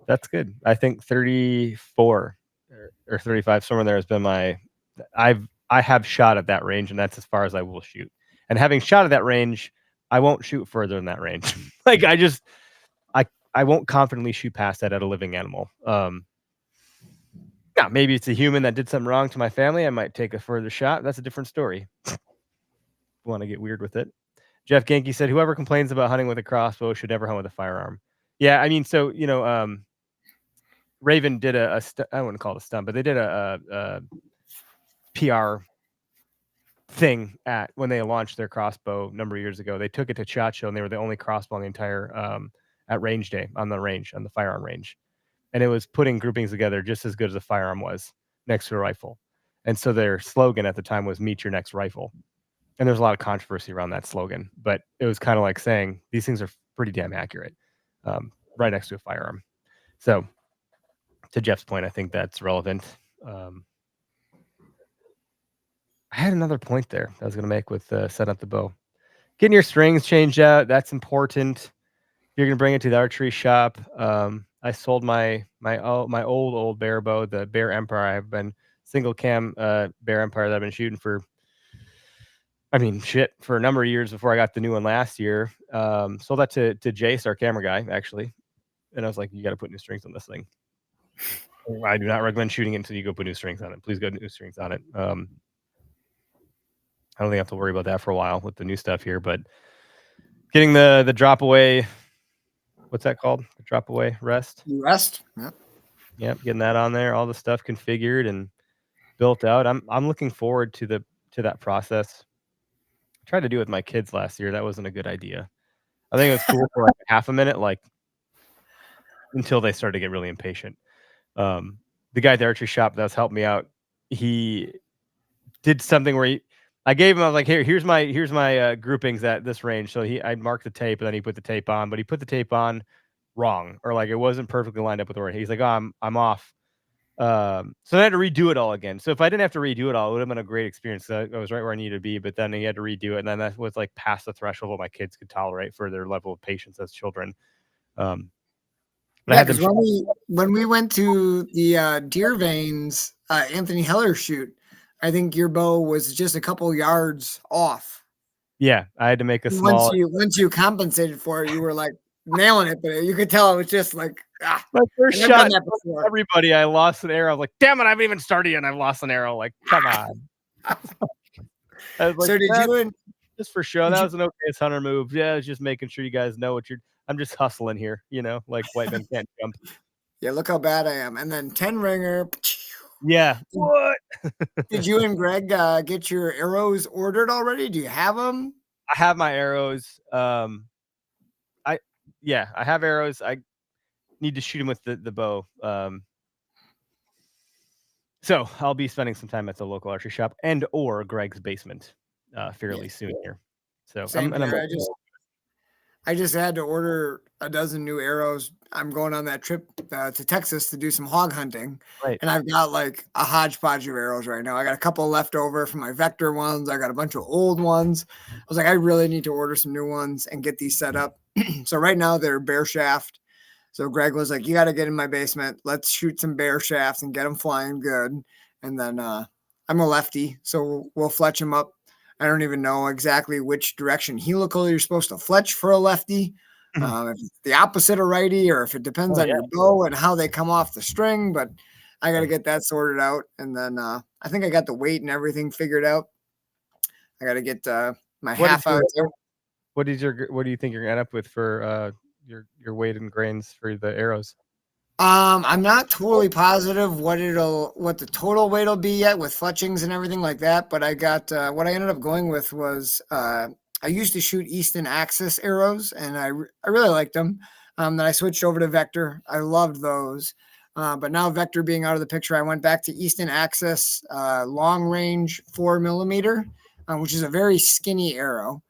That's good. I think 34 or 35, somewhere there has been I have shot at that range, and that's as far as I will shoot. And having shot at that range, I won't shoot further than that range. Like I won't confidently shoot past that at a living animal. Yeah, maybe it's a human that did something wrong to my family. I might take a further shot. That's a different story. Want to get weird with it. Jeff Genke said, whoever complains about hunting with a crossbow should never hunt with a firearm. Yeah, I mean, so, Raven did I wouldn't call it a stunt, but they did a PR thing when they launched their crossbow a number of years ago. They took it to SHOT Show, and they were the only crossbow on the entire at range day on the firearm range. And it was putting groupings together just as good as a firearm was next to a rifle. And so their slogan at the time was "Meet your next rifle." And there's a lot of controversy around that slogan, but it was kind of like saying these things are pretty damn accurate, right next to a firearm. So to Jeff's point, I think that's relevant. I had another point there I was going to make with setting up the bow. Getting your strings changed out, that's important. You're going to bring it to the archery shop. I sold my old bear bow, the Bear Empire. I've been single cam Bear Empire that I've been shooting for a number of years before I got the new one last year. Sold that to Jace, our camera guy, actually. And I was like, you got to put new strings on this thing. I do not recommend shooting it until you go put new strings on it. Please go new strings on it. I don't think I have to worry about that for a while with the new stuff here, but getting the drop away, what's that called? The drop away rest? Rest. Yep, getting that on there, all the stuff configured and built out. I'm looking forward to that process. I tried to do it with my kids last year. That wasn't a good idea. I think it was cool for like half a minute, like until they started to get really impatient. The guy at the archery shop that was helping me out, he did something where I gave him, I was like, here's my groupings at this range. So I marked the tape, and then he put the tape on, but he put the tape on wrong, or like it wasn't perfectly lined up with the word. He's like, oh, I'm off. So I had to redo it all again. So if I didn't have to redo it all, it would have been a great experience. I was right where I needed to be, but then he had to redo it, and then that was like past the threshold what my kids could tolerate for their level of patience as children. Because when we went to the Deer Veins Anthony Heller shoot, I think your bow was just a couple yards off. Yeah, I had to make a small. Once you compensated for it, you were like nailing it, but you could tell it was just like my first shot. Everybody, I lost an arrow. I was like, damn it, I haven't even started yet, and I've lost an arrow. Like, come on. I was like, so did you? Just for show, that was an okay hunter move. Yeah, I was just making sure you guys know what I'm just hustling here, like white men can't jump. Yeah, look how bad I am. And then 10 ringer. Yeah. What? Did you and Greg get your arrows ordered already? Do you have them? I have my arrows. I have arrows. I need to shoot them with the bow. So I'll be spending some time at the local archery shop or Greg's basement fairly soon here. So I just had to order a dozen new arrows. I'm going on that trip to Texas to do some hog hunting. Right. And I've got like a hodgepodge of arrows right now. I got a couple left over from my Vector ones. I got a bunch of old ones. I was like, I really need to order some new ones and get these set up. So right now they're bear shaft. So Greg was like, you got to get in my basement. Let's shoot some bear shafts and get them flying good. And then I'm a lefty, so we'll fletch them up. I don't even know exactly which direction helical you're supposed to fletch for a lefty. If it's the opposite of righty, or if it depends on your bow and how they come off the string. But I got to get that sorted out. And then I think I got the weight and everything figured out. I got to get my half out. What do you think you're gonna end up with for your weight and grains for the arrows? I'm not totally positive what the total weight will be yet with fletchings and everything like that. But I got what I ended up going with was I used to shoot Easton Axis arrows, and I really liked them. Then I switched over to Vector. I loved those. But now Vector being out of the picture, I went back to Easton Axis long range 4mm, which is a very skinny arrow.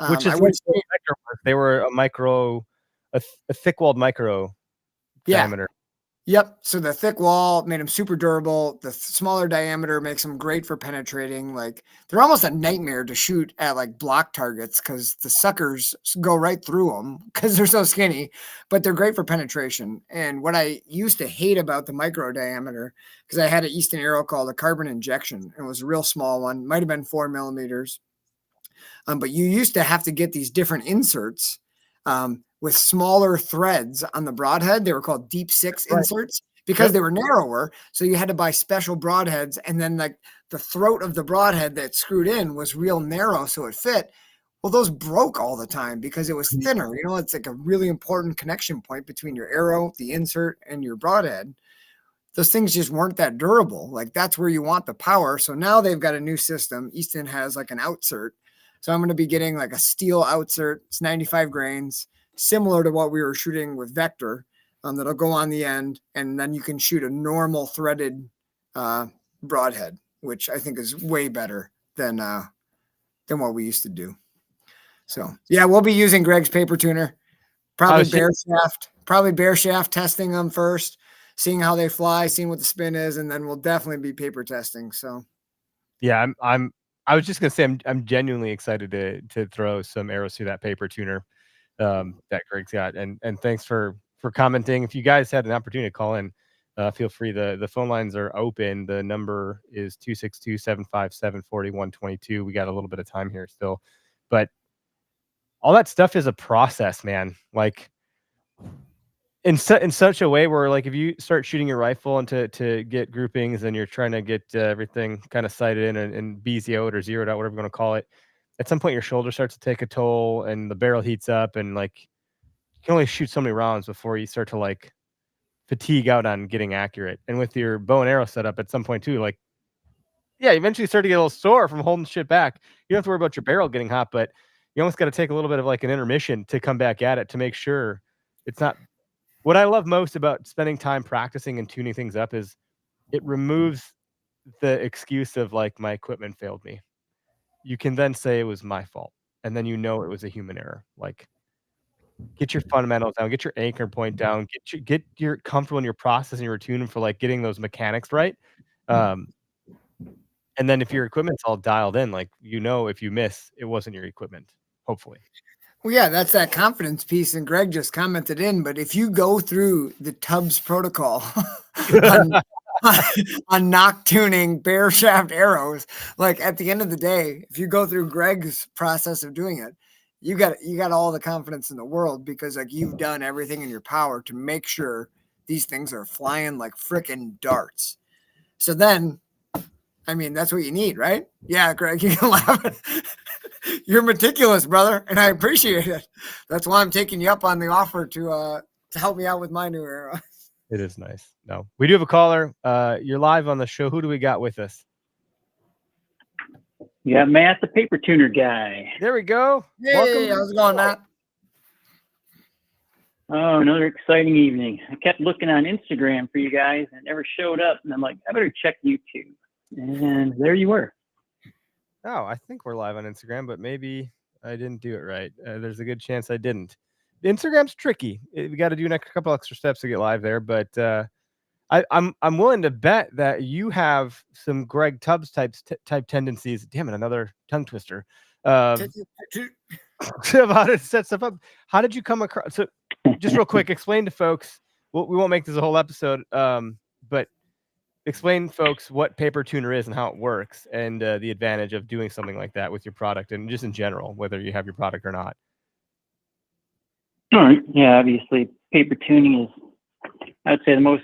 Which is what Vector was. They were a micro a thick-walled micro Yeah. diameter. Yep. So the thick wall made them super durable. The smaller diameter makes them great for penetrating. Like they're almost a nightmare to shoot at like block targets because the suckers go right through them because they're so skinny, but they're great for penetration. And what I used to hate about the micro diameter, because I had an Easton arrow called a carbon injection. It was a real small one, might have been 4 millimeters. But you used to have to get these different inserts with smaller threads on the broadhead. They were called deep 6 inserts because they were narrower. So you had to buy special broadheads. And then like the throat of the broadhead that screwed in was real narrow. So it fit. Well, those broke all the time because it was thinner. You know, it's like a really important connection point between your arrow, the insert, and your broadhead. Those things just weren't that durable. Like that's where you want the power. So now they've got a new system. Easton has like an outsert. So I'm going to be getting like a steel outsert. It's 95 grains, similar to what we were shooting with Vector. That'll go on the end, and then you can shoot a normal threaded broadhead, which I think is way better than what we used to do. So yeah, we'll be using Greg's paper tuner, probably bear shaft testing them first, seeing how they fly, seeing what the spin is, and then we'll definitely be paper testing. So yeah, I was just gonna say I'm genuinely excited to throw some arrows through that paper tuner that Greg's got, and thanks for commenting. If you guys had an opportunity to call in, feel free. The phone lines are open. The number is 262-757-4122. We got a little bit of time here still, but all that stuff is a process, man. Like in such a way where like if you start shooting your rifle and to get groupings and you're trying to get everything kind of sighted in and BZO'd or zeroed out, whatever you're going to call it, at some point your shoulder starts to take a toll and the barrel heats up and like you can only shoot so many rounds before you start to like fatigue out on getting accurate. And with your bow and arrow setup at some point too, like yeah, eventually you start to get a little sore from holding shit back. You don't have to worry about your barrel getting hot, but you almost got to take a little bit of like an intermission to come back at it to make sure it's not. What I love most about spending time practicing and tuning things up is it removes the excuse of like my equipment failed me. You can then say it was my fault, and then you know it was a human error. Like get your fundamentals down, get your anchor point down, get your comfortable in your process and your tuning for like getting those mechanics right. And then if your equipment's all dialed in, like you know if you miss, it wasn't your equipment, hopefully. well, yeah, that's that confidence piece. And Greg just commented in, but if you go through the Tubbs protocol on knock tuning bear shaft arrows, like at the end of the day, if you go through Greg's process of doing it, you got all the confidence in the world because like you've done everything in your power to make sure these things are flying like freaking darts. So then, I mean, that's what you need, right? Yeah, Greg, you can laugh. You're meticulous, brother, and I appreciate it. That's why I'm taking you up on the offer to help me out with my new arrow. It is nice. No, we do have a caller. You're live on the show. Who do we got with us? Yeah, Matt, the paper tuner guy. There we go. Hey, Welcome. how's it going, Matt? Oh, another exciting evening. I kept looking on Instagram for you guys and it never showed up. And I'm like, I better check YouTube. And there you were. Oh, I think we're live on Instagram, but maybe I didn't do it right. There's a good chance I didn't. Instagram's tricky. We got to do a couple extra steps to get live there, but I'm willing to bet that you have some Greg Tubbs type tendencies. Damn it, another tongue twister. About how to set stuff up. How did you come across? So, just real quick, explain to folks. We won't make this a whole episode, but explain folks what paper tuner is and how it works, and the advantage of doing something like that with your product, and just in general, whether you have your product or not. All right. Yeah, obviously, paper tuning is, I would say, the most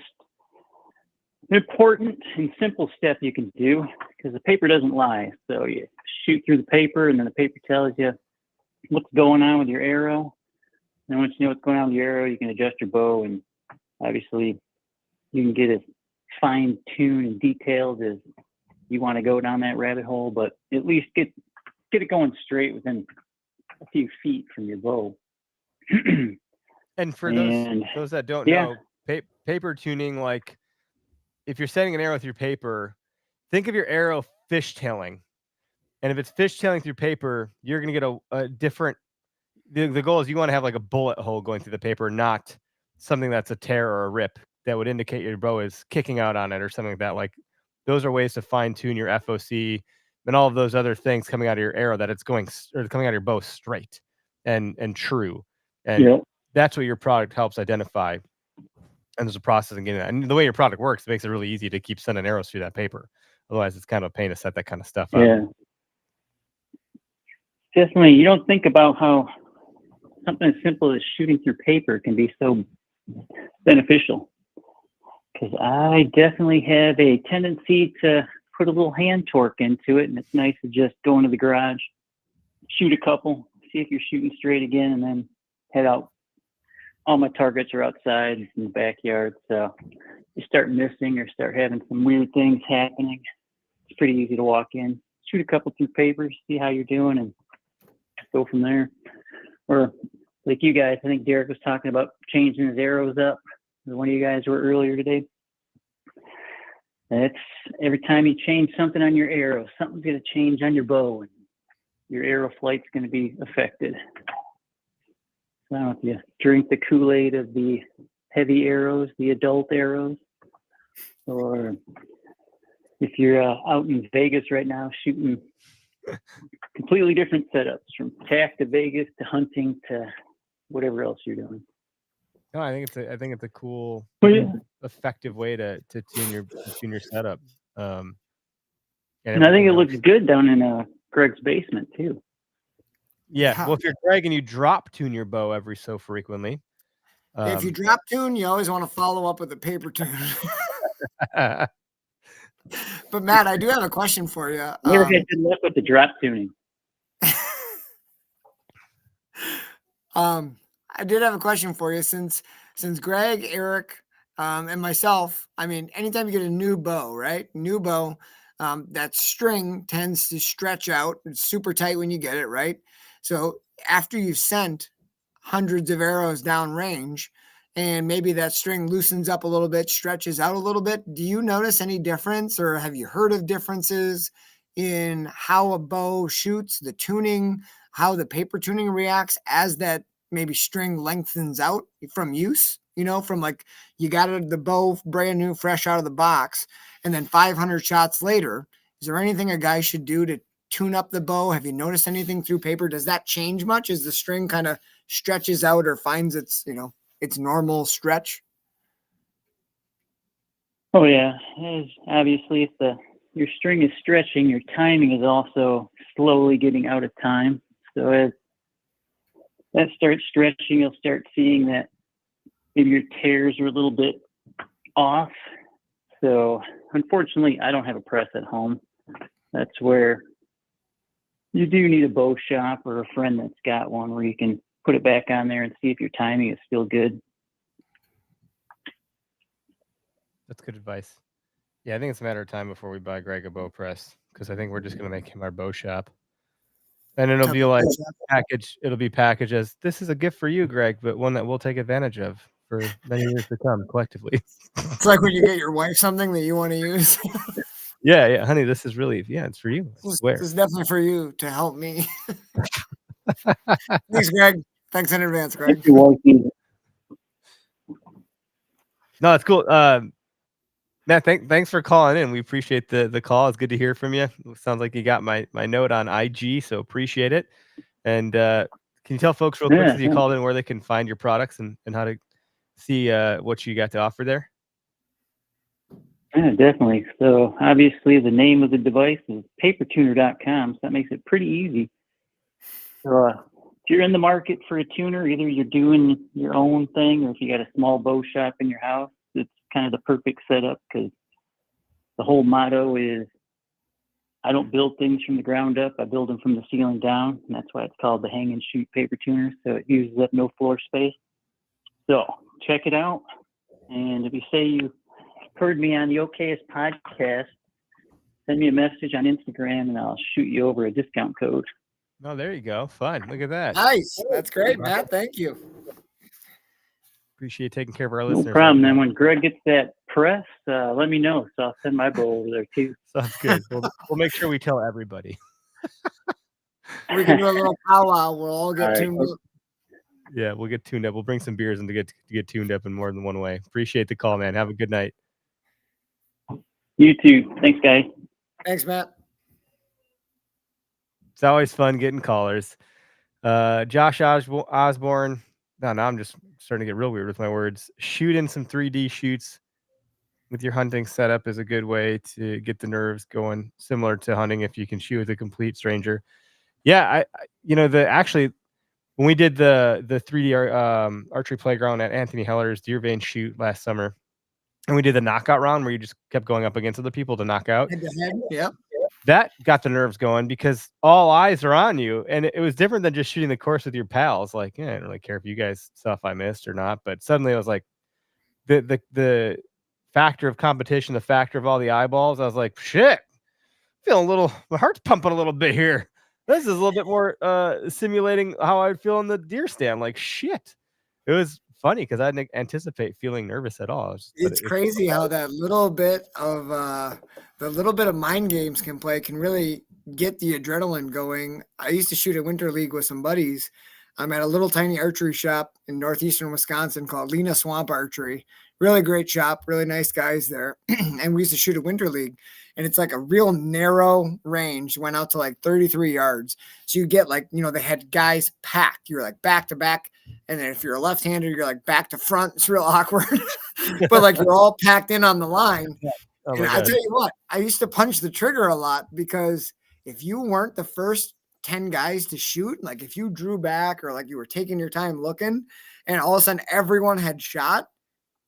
important and simple step you can do because the paper doesn't lie. So you shoot through the paper, and then the paper tells you what's going on with your arrow. And once you know what's going on with your arrow, you can adjust your bow, and obviously, you can get as fine-tuned and detailed as you want to go down that rabbit hole, but at least get it going straight within a few feet from your bow. And for those that don't know, paper tuning, like if you're setting an arrow with your paper, think of your arrow fishtailing. And if it's fishtailing through paper, you're going to get a different, the goal is you want to have like a bullet hole going through the paper, not something that's a tear or a rip that would indicate your bow is kicking out on it or something like that. Like those are ways to fine tune your FOC and all of those other things coming out of your arrow that it's going or coming out of your bow straight and true. And that's what your product helps identify. And there's a process in getting that. And the way your product works, it makes it really easy to keep sending arrows through that paper. Otherwise, it's kind of a pain to set that kind of stuff up. Yeah. Definitely. You don't think about how something as simple as shooting through paper can be so beneficial. Because I definitely have a tendency to put a little hand torque into it, and it's nice to just go into the garage, shoot a couple, see if you're shooting straight again, and then head out. All my targets are outside in the backyard, so you start missing or start having some weird things happening. It's pretty easy to walk in, shoot a couple through paper, see how you're doing, and go from there. Or like you guys, I think Derek was talking about changing his arrows up. One of you guys were earlier today. It's every time you change something on your arrow, something's going to change on your bow, and your arrow flight's going to be affected. So I don't know if you drink the Kool-Aid of the heavy arrows, the adult arrows, or if you're out in Vegas right now shooting completely different setups, from tack to Vegas to hunting to whatever else you're doing. No, I think it's a cool, effective way to tune your setup. And I think it looks good down in Greg's basement too. Yeah. Well, if you're Greg and you drop tune your bow every so frequently. If you drop tune, you always want to follow up with a paper tune. But Matt, I do have a question for you. Never had good luck with the drop tuning. I did have a question for you since Greg, Eric, and myself. I mean, anytime you get a new bow, right? New bow, that string tends to stretch out. It's super tight when you get it, right? So after you've sent hundreds of arrows down range, and maybe that string loosens up a little bit, stretches out a little bit, do you notice any difference, or have you heard of differences in how a bow shoots, the tuning, how the paper tuning reacts as that maybe string lengthens out from use? You know, from like you got the bow brand new, fresh out of the box, and then 500 shots later, is there anything a guy should do to tune up the bow? Have you noticed anything through paper? Does that change much as the string kind of stretches out or finds its, its normal stretch? Oh yeah, obviously if your string is stretching, your timing is also slowly getting out of time. So as that starts stretching, you'll start seeing that maybe your tears are a little bit off. So unfortunately, I don't have a press at home. That's where you do need a bow shop or a friend that's got one where you can put it back on there and see if your timing is still good. That's good advice. Yeah, I think it's a matter of time before we buy Greg a bow press, because I think we're just going to make him our bow shop. And it'll be like it'll be packaged as, this is a gift for you, Greg, but one that we'll take advantage of for many years to come collectively. It's like when you get your wife something that you want to use. Yeah, honey, this is really, it's for you. This is definitely for you to help me. Thanks, Greg. Thanks in advance, Greg. No, it's cool. Matt, thanks for calling in. We appreciate the call. It's good to hear from you. It sounds like you got my note on IG, so appreciate it. And can you tell folks real quick, since you called in, where they can find your products and how to see what you got to offer there? Yeah, definitely. So obviously the name of the device is papertuner.com, so that makes it pretty easy. So if you're in the market for a tuner, either you're doing your own thing, or if you got a small bow shop in your house, it's kind of the perfect setup, because the whole motto is, I don't build things from the ground up, I build them from the ceiling down, and that's why it's called the hang and shoot paper tuner. So it uses up no floor space. So check it out. And if you say you heard me on the OKS podcast, send me a message on Instagram and I'll shoot you over a discount code. Oh, there you go. Fun. Look at that. Nice. That's great, Matt. Thank you. Appreciate taking care of our listeners. No problem. Then when Greg gets that press, let me know. So I'll send my bow over there too. Sounds good. We'll make sure we tell everybody. We can do a little powwow. We'll all get tuned up. Yeah, we'll get tuned up. We'll bring some beers and to get tuned up in more than one way. Appreciate the call, man. Have a good night. You too. Thanks, guys. Thanks, Matt. It's always fun getting callers. Josh Osborne. No, now I'm just starting to get real weird with my words. Shooting some 3D shoots with your hunting setup is a good way to get the nerves going, similar to hunting if you can shoot with a complete stranger. Yeah, actually when we did the 3D archery playground at Anthony Heller's Deer Vein shoot last summer, and we did the knockout round where you just kept going up against other people to knock out. Head to head. Yep. That got the nerves going because all eyes are on you, and it was different than just shooting the course with your pals. Like, yeah, I don't really care if you guys saw if I missed or not, but suddenly I was like, the factor of competition, the factor of all the eyeballs. I was like, shit, feeling a little, my heart's pumping a little bit here. This is a little bit more simulating how I would feel in the deer stand. Like, shit. It was funny because I didn't anticipate feeling nervous at all. It's crazy how that little bit of mind games can really get the adrenaline going. I used to shoot a winter league with some buddies. I'm at a little tiny archery shop in northeastern Wisconsin called Lena Swamp Archery. Really great shop, really nice guys there. And we used to shoot a winter league, and it's like a real narrow range, went out to like 33 yards. So you get like, they had guys packed. You're like back to back. And then if you're a left-hander, you're like back to front. It's real awkward, but like you're all packed in on the line. Oh and I tell you what, I used to punch the trigger a lot because if you weren't the first 10 guys to shoot, like if you drew back or like you were taking your time looking and all of a sudden everyone had shot,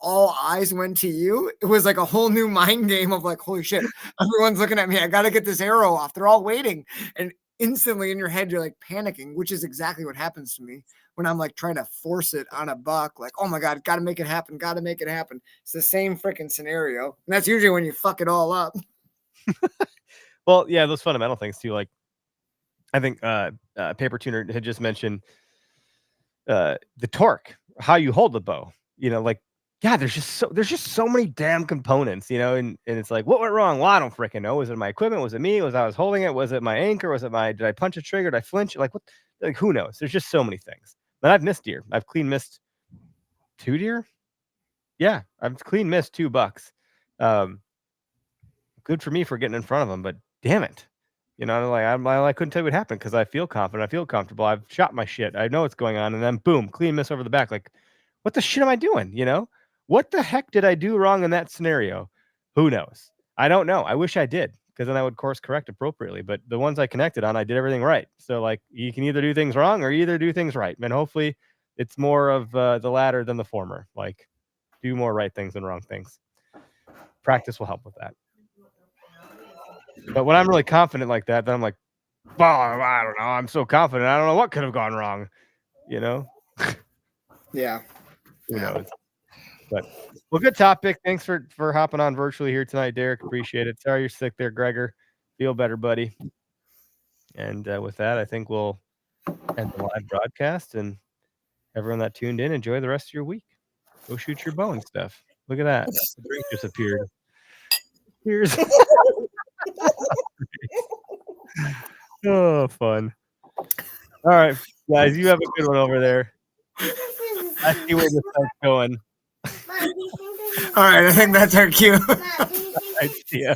all eyes went to you. It was like a whole new mind game of like, holy shit, everyone's looking at me. I got to get this arrow off. They're all waiting. And instantly in your head, you're like panicking, which is exactly what happens to me when I'm like trying to force it on a buck. Like, oh my God, got to make it happen. Got to make it happen. It's the same freaking scenario. And that's usually when you fuck it all up. Well, yeah, those fundamental things too. Like, I think Paper Tuner had just mentioned the torque, how you hold the bow. Like, yeah, there's just so many damn components, and it's like, what went wrong? Well, I don't freaking know. Was it my equipment? Was it me? I was holding it? Was it my anchor? did I punch a trigger? Did I flinch? Like, what? Like, who knows? There's just so many things. But I've missed deer. I've clean missed 2 deer. Yeah, I've clean missed 2 bucks. Good for me for getting in front of them, but damn it. I couldn't tell you what happened because I feel confident. I feel comfortable. I've shot my shit. I know what's going on. And then boom, clean miss over the back. Like, what the shit am I doing? What the heck did I do wrong in that scenario? Who knows? I don't know. I wish I did because then I would course correct appropriately. But the ones I connected on, I did everything right. So like, you can either do things wrong or either do things right. And hopefully it's more of the latter than the former. Like, do more right things than wrong things. Practice will help with that. But when I'm really confident like that, then I'm like, well, I don't know. I'm so confident. I don't know what could have gone wrong. Yeah. Who knows? But well, good topic. Thanks for hopping on virtually here tonight, Derek. Appreciate it. Sorry you're sick there, Gregor. Feel better, buddy. And with that, I think we'll end the live broadcast. And everyone that tuned in, enjoy the rest of your week. Go shoot your bow and stuff. Look at that. The drink just appeared. Here's oh, fun. All right, guys, you have a good one over there. I see where this starts going. All right, I think that's our cue. I see ya.